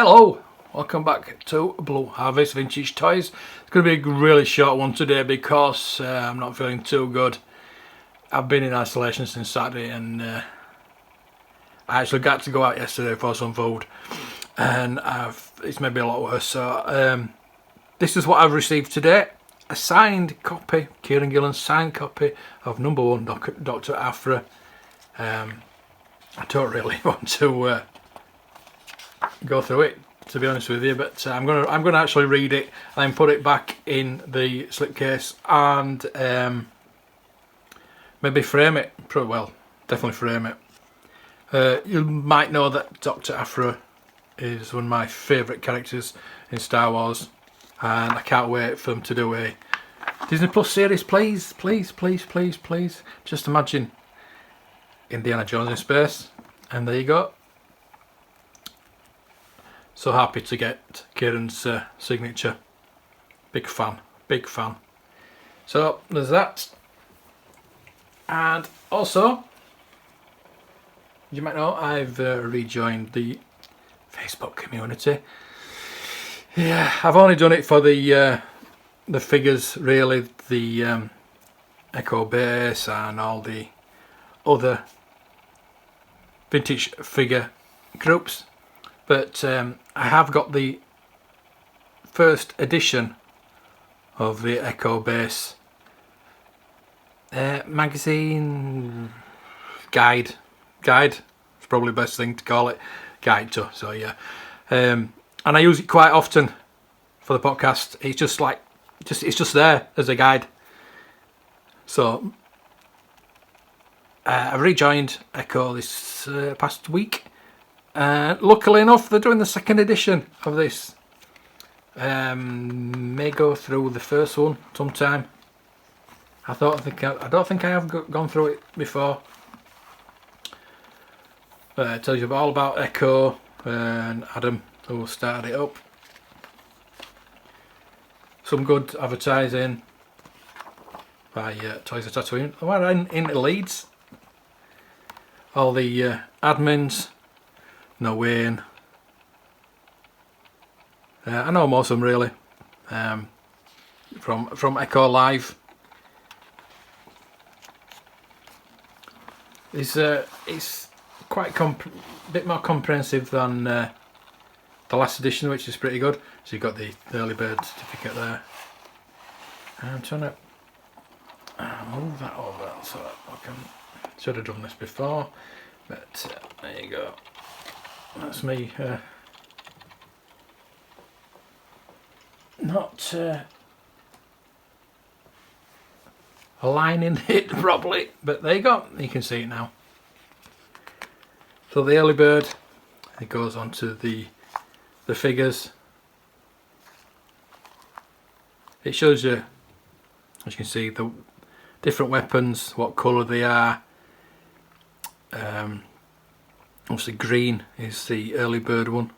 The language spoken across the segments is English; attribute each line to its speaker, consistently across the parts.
Speaker 1: Hello, welcome back to Blue Harvest Vintage Toys. It's going to be a really short one today because I'm not feeling too good. I've been in isolation since Saturday and I actually got to go out yesterday for some food and it's made me a lot worse. So this is what I've received today. A signed copy, Kieran Gillen's signed copy of number 1 Dr. Aphra. I don't really want to go through it, to be honest with you, but I'm gonna actually read it and then put it back in the slipcase and maybe frame it. Well, definitely frame it. You might know that Dr. Aphra is one of my favourite characters in Star Wars, and I can't wait for them to do a Disney Plus series. Please, please, please, please, please. Just imagine Indiana Jones in space, and there you go. So happy to get Kieran's signature. Big fan, big fan. So there's that. And also, you might know I've rejoined the Facebook community. Yeah, I've only done it for the figures, really, the Echo Base and all the other vintage figure groups. But I have got the first edition of the Echo Base magazine guide. It's probably the best thing to call it. Guide to. So yeah, and I use it quite often for the podcast. It's just like it's just there as a guide. So I've rejoined Echo this past week. Luckily enough, they're doing the second edition of this. May go through the first one sometime. I don't think I have gone through it before. It tells you all about Echo and Adam, who started it up. Some good advertising by Toys of Tatooine. We're in Leeds. All the admins. No Wayne. I know most of them really. From Echo Live. It's quite a bit more comprehensive than the last edition, which is pretty good. So you've got the early bird certificate there. I'm trying to move that over so I should have done this before, but there you go. That's me not aligning it properly, but there you go, you can see it now. So the early bird, it goes on to the figures. It shows you, as you can see, the different weapons, what colour they are. Obviously green is the early bird one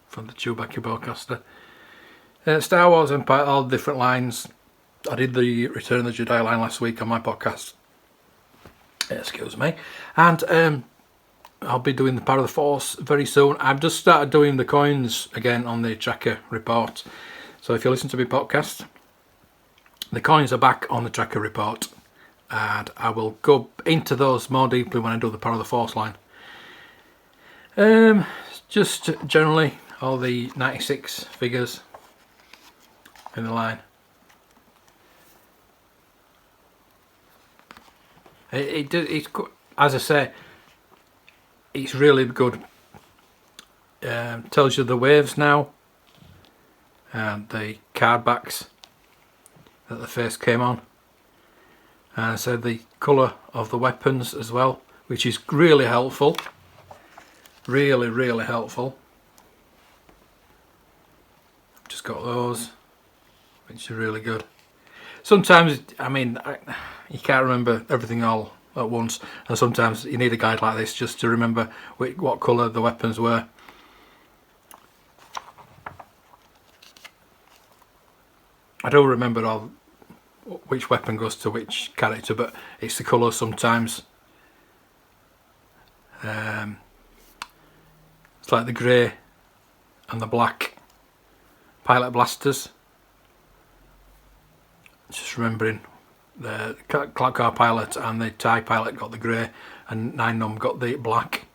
Speaker 1: from the Chewbacca bowcaster. Star Wars Empire, all different lines. I did the Return of the Jedi line last week on my podcast. Excuse me. And I'll be doing the Power of the Force very soon. I've just started doing the coins again on the tracker report. So if you listen to my podcast, the coins are back on the tracker report. And I will go into those more deeply when I do the Power of the Force line. Just generally all the 96 figures in the line. It's as I say, it's really good. Tells you the waves now and the card backs that the face came on. And so the colour of the weapons as well, which is really helpful. Really, really helpful. Just got those, which are really good. Sometimes, I mean, you can't remember everything all at once, and sometimes you need a guide like this just to remember what colour the weapons were. I don't remember all which weapon goes to which character, but it's the colour sometimes. It's like the grey and the black pilot blasters. Just remembering the Clock Car Pilot and the TIE Pilot got the grey, and 9 got the black.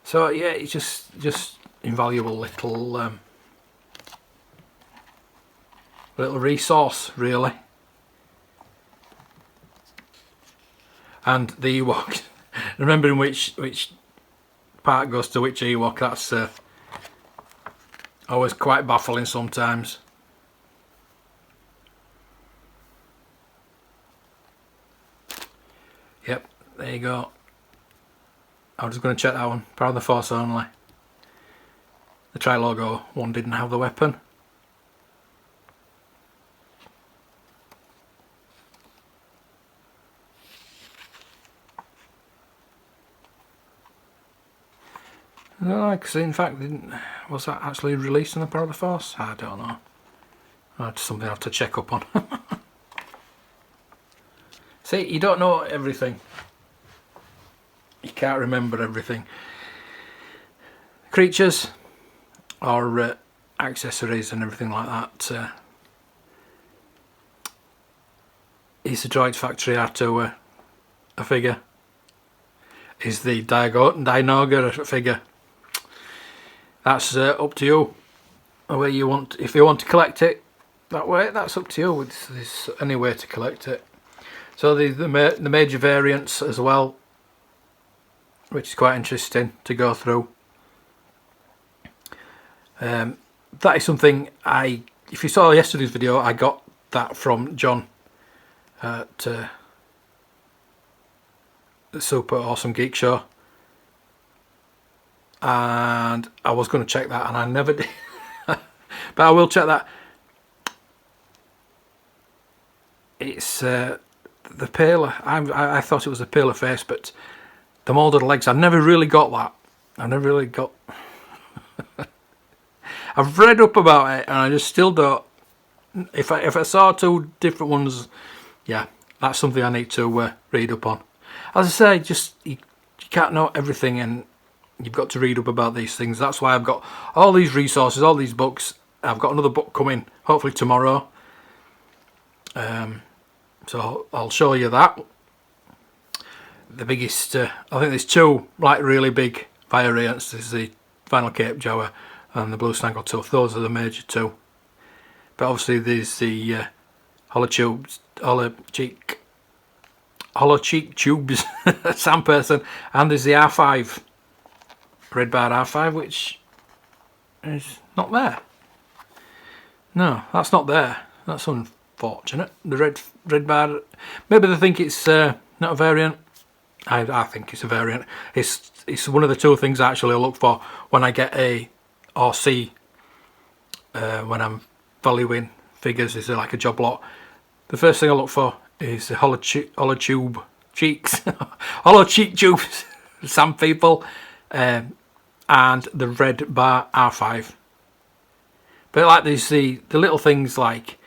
Speaker 1: So yeah, it's just invaluable little little resource, really. And the Ewok, remembering which part goes to which Ewok, that's always quite baffling sometimes. Yep, there you go. I was just going to check that one. Power of the Force only. The Tri-Logo one didn't have the weapon. I don't know, because in fact, was that actually released in the Power of the Force? I don't know. That's something I have to check up on. See, you don't know everything. You can't remember everything. Creatures or accessories and everything like that. Is the Droid Factory R2 a figure? Is the Dinoga a figure? That's up to you. The way you want, if you want to collect it that way, that's up to you. There's any way to collect it. So the major variants as well, which is quite interesting to go through. That is something if you saw yesterday's video, I got that from John at the Super Awesome Geek Show, and I was going to check that and I never did. But I will check that. It's the paler. I thought it was a paler face, but the moulded legs, I never really got that. I never really got. I've read up about it and I just still don't. If I saw 2 different ones, yeah, that's something I need to read up on. As I say, just you can't know everything, and you've got to read up about these things. That's why I've got all these resources, all these books. I've got another book coming, hopefully tomorrow. So I'll show you that. The biggest, I think there's 2 like really big variants. There's the Final Cape Jawa and the Blue Snaggletooth. Those are the major 2. But obviously there's the hollow cheek tubes Sam person, and there's the R5, red bar R5, which is not there. No, that's not there. That's unfortunate. The red bar, maybe they think it's not a variant. I think it's a variant. It's one of the 2 things I actually look for when I get a or see when I'm valuing figures. Is like a job lot. The first thing I look for is the hollow tube cheeks, hollow cheek tubes, some people, and the red bar R5. But like there's the little things like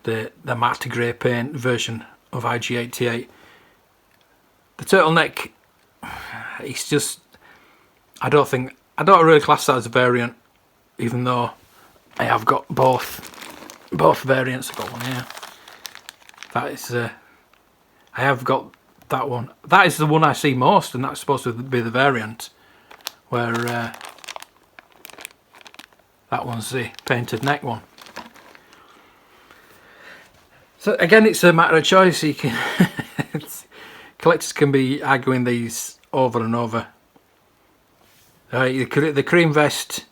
Speaker 1: the matte grey paint version of IG-88. The turtleneck, it's just, I don't really class that as a variant, even though I have got both variants. I've got one here. That is, I have got that one. That is the one I see most, and that's supposed to be the variant, where that one's the painted neck one. So again, it's a matter of choice. You can collectors can be arguing these over and over. The cream vest.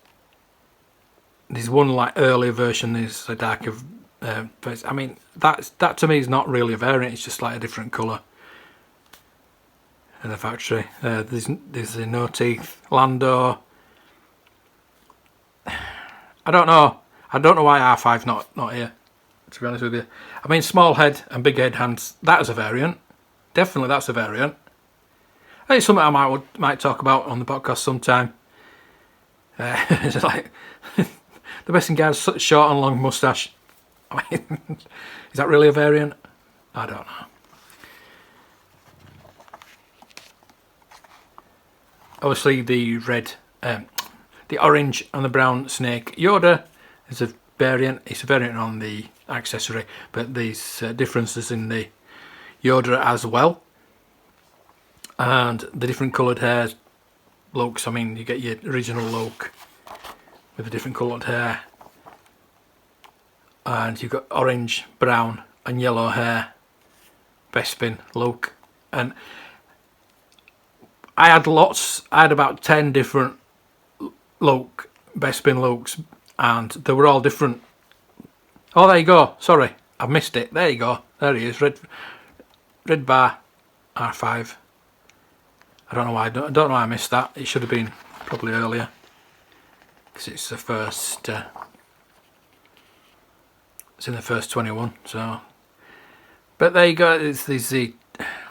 Speaker 1: There's one like earlier version. There's a darker. But I mean, that to me is not really a variant. It's just like a different colour. In the factory, there's the no teeth Lando. I don't know why R5's not here. To be honest with you, I mean, small head and big head hands. That is a variant. Definitely, that's a variant. I think it's something I might talk about on the podcast sometime. It's like the best thing guy's short and long moustache. I mean, is that really a variant? I don't know. Obviously, the red the orange and the brown snake. Yoda is a variant. It's a variant on the accessory, but these differences in the Yoda as well, and the different coloured hair looks. I mean, you get your original look with the different coloured hair, and you've got orange, brown and yellow hair Bespin look. And I had about 10 different Bespin looks, and they were all different. Oh, there you go, sorry, I've missed it. There you go, there he is, red bar R5. I don't know why I missed that. It should have been probably earlier, because it's the first it's in the first 21. So, but there you go. It's the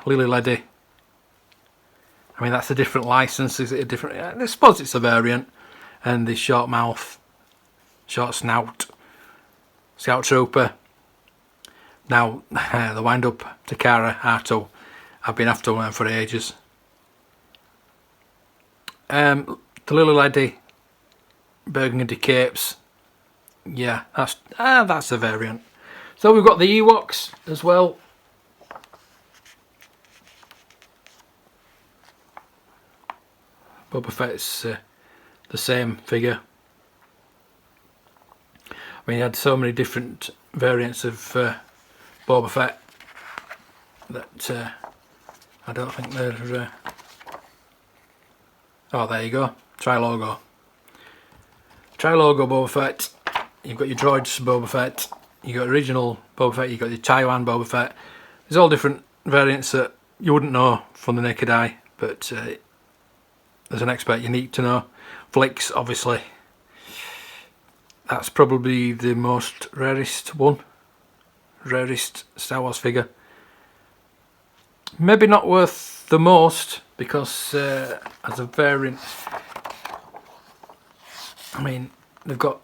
Speaker 1: Lily Ledy. I mean, that's a different license. Is it a different? I suppose it's a variant. And the short mouth, short snout, Scout Trooper. Now the wind up Takara R2. I've been after one for ages. The Lily Ledy Burgundy Capes. Yeah, that's a variant. So we've got the Ewoks as well. Boba Fett's the same figure. I mean, he had so many different variants of Boba Fett that I don't think they're... Oh, there you go. Tri-logo. Tri-logo Boba Fett. You've got your droids Boba Fett. You've got original Boba Fett. You've got your Taiwan Boba Fett. There's all different variants that you wouldn't know from the naked eye, but as an expert you need to know. Flicks, obviously. That's probably the most rarest one. Rarest Star Wars figure. Maybe not worth the most, because as a variant, I mean, they've got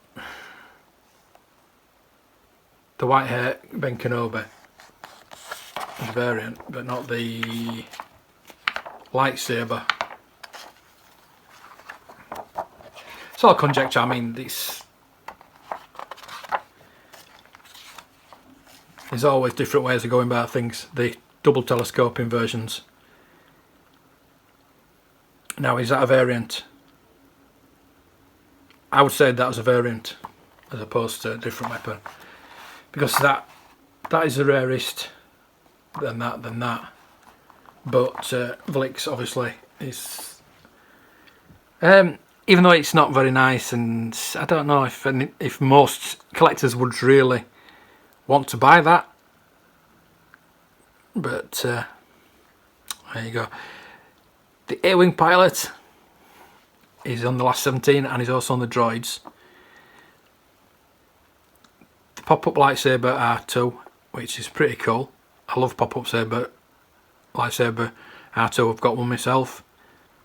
Speaker 1: the white hair Ben Kenobi as a variant, but not the lightsaber. It's all conjecture. I mean, there's always different ways of going about things. The double telescoping versions. Now, is that a variant? I would say that was a variant as opposed to a different weapon, because that is the rarest than that. But Vlix obviously is, even though it's not very nice, and I don't know if most collectors would really want to buy that. But there you go. The A-Wing pilot is on the last 17, and he's also on the droids. The pop-up lightsaber R2, which is pretty cool. I love pop-up lightsaber R2. I've got one myself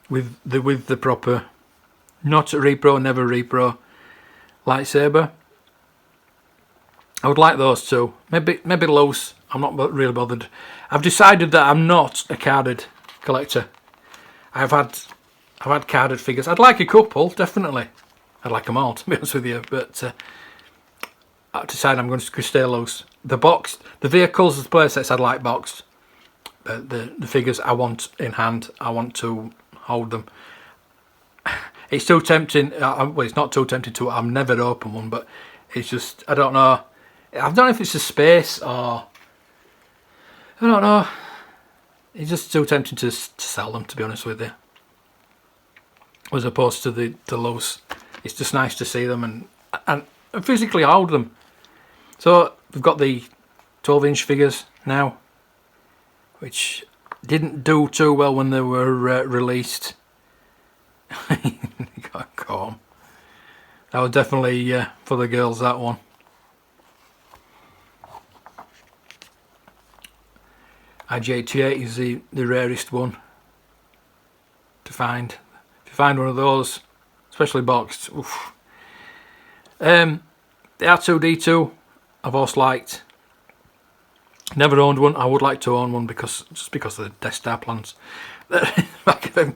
Speaker 1: with the proper, not repro, never repro lightsaber. I would like those two. Maybe loose. I'm not really bothered. I've decided that I'm not a carded collector. I've had carded figures. I'd like a couple, definitely. I'd like them all, to be honest with you. But I've decided I'm going to stay loose. The vehicles, the playsets I'd like boxed. But the figures I want in hand. I want to hold them. It's too tempting. Well, it's not too tempting to. I'm never open one, but it's just, I don't know. I don't know if it's the space or I don't know. It's just too tempting to sell them, to be honest with you. As opposed to the loose. It's just nice to see them and physically hold them. So we've got the 12-inch figures now, which didn't do too well when they were released. You got a comb. That was definitely for the girls, that one. IG-88 is the rarest one to find. If you find one of those, especially boxed, oof. The R2-D2 I've also liked. Never owned one. I would like to own one just because of the Death Star plans. The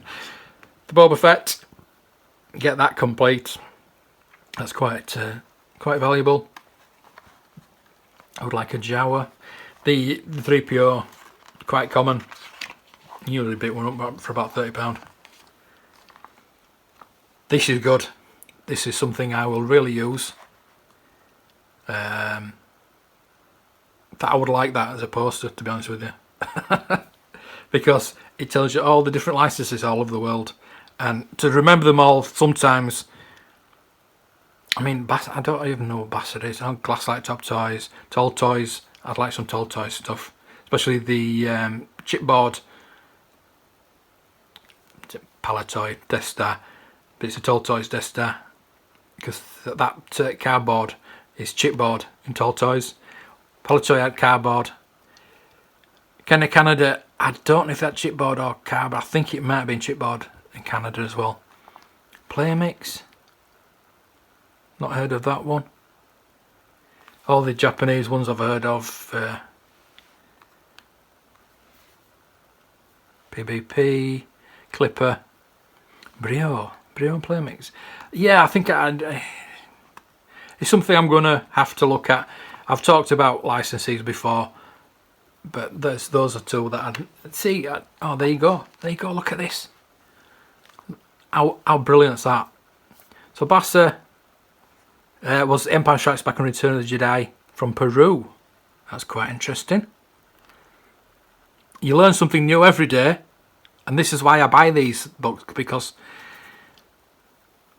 Speaker 1: Boba Fett. get that complete. That's quite valuable. I would like a Jawa. The 3PO, quite common. Usually pick one up for about £30. This is good. This is something I will really use. That I would like that as a poster, to be honest with you. Because it tells you all the different licenses all over the world. And to remember them all sometimes... I mean, I don't even know what Bassett is. Oh, Glasslight Top Toys, Tall Toys. I'd like some Tall Toys stuff. Especially the chipboard. Palitoy, Death Star. But it's a Tall Toys Death Star. Because that cardboard is chipboard in Tall Toys. Palitoy had cardboard. Kenner Canada, I don't know if that's chipboard or cardboard. I think it might have been chipboard in Canada as well. Playmix. Not heard of that one. All the Japanese ones I've heard of. PBP, Clipper, Brio and Playmix. Yeah, I think it's something I'm going to have to look at. I've talked about licenses before, but those are two that I see. Oh, there you go. Look at this. How brilliant is that? So Bassa was Empire Strikes Back and Return of the Jedi from Peru. That's quite interesting. You learn something new every day, and this is why I buy these books, because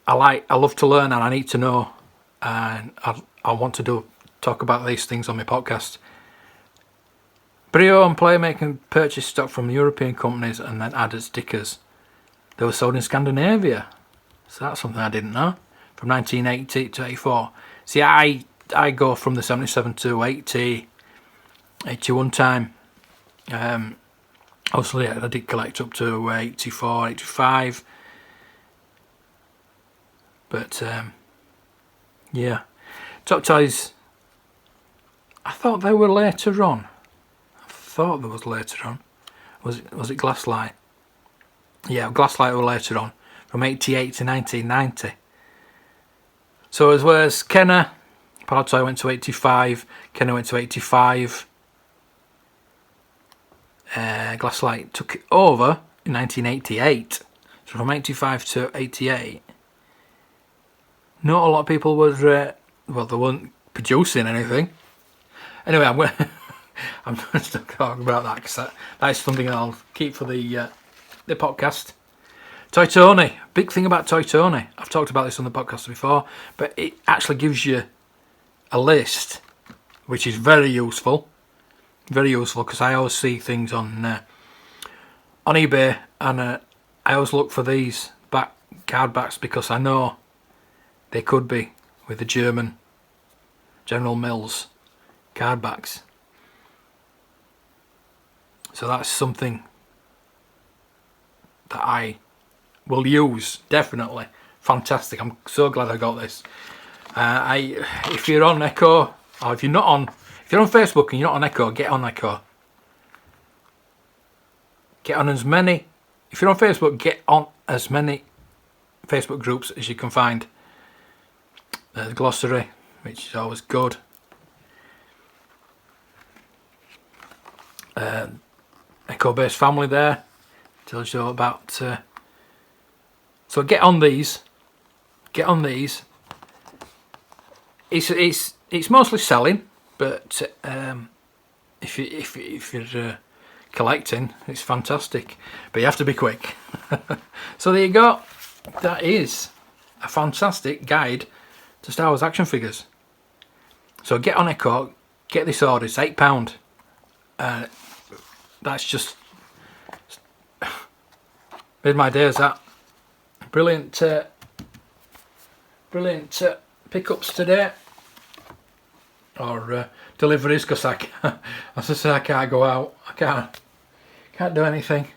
Speaker 1: I love to learn and I need to know, and I want to talk about these things on my podcast. Brio and Playmaker purchased stock from European companies and then added stickers. They were sold in Scandinavia, so that's something I didn't know. From 1980 to 84. See, I go from the 77 to 80, 81 time. Obviously, I did collect up to 84, 85. But, yeah. Top Toys, I thought they were later on. Was it Glasslight? Yeah, Glasslight were later on. From 88 to 1990. So as well as Kenner, Palitoy went to 85, Kenner went to 85. Glasslight took it over in 1988. So from 85 to 88. Not a lot of people were, well, they weren't producing anything. Anyway, I'm going to talk about that, because that is something I'll keep for the podcast. Toy Tony, big thing about Toy Tony. I've talked about this on the podcast before, but it actually gives you a list, which is very useful. Very useful, because I always see things on eBay, and I always look for these card backs, because I know they could be with the German General Mills card backs. So that's something that I will use, definitely. Fantastic. I'm so glad I got this. If you're on Echo, or if you're on Facebook and you're not on Echo, get on Echo. Get on as many. If you're on Facebook, get on as many Facebook groups as you can find. The glossary, which is always good. Echo-based family there. Tells you about... So get on these. Get on these. It's mostly selling, but if you're collecting, it's fantastic. But you have to be quick. So there you go. That is a fantastic guide to Star Wars action figures. So get on Echo. Get this order. It's £8. That's just made my days. That brilliant pickups today, or deliveries, because I can't, as I say, I can't go out. I can't do anything.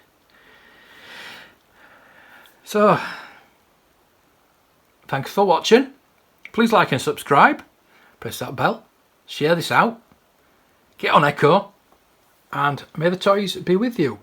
Speaker 1: So thanks for watching. Please like and subscribe. Press that bell. Share this out. Get on Echo. And may the toys be with you.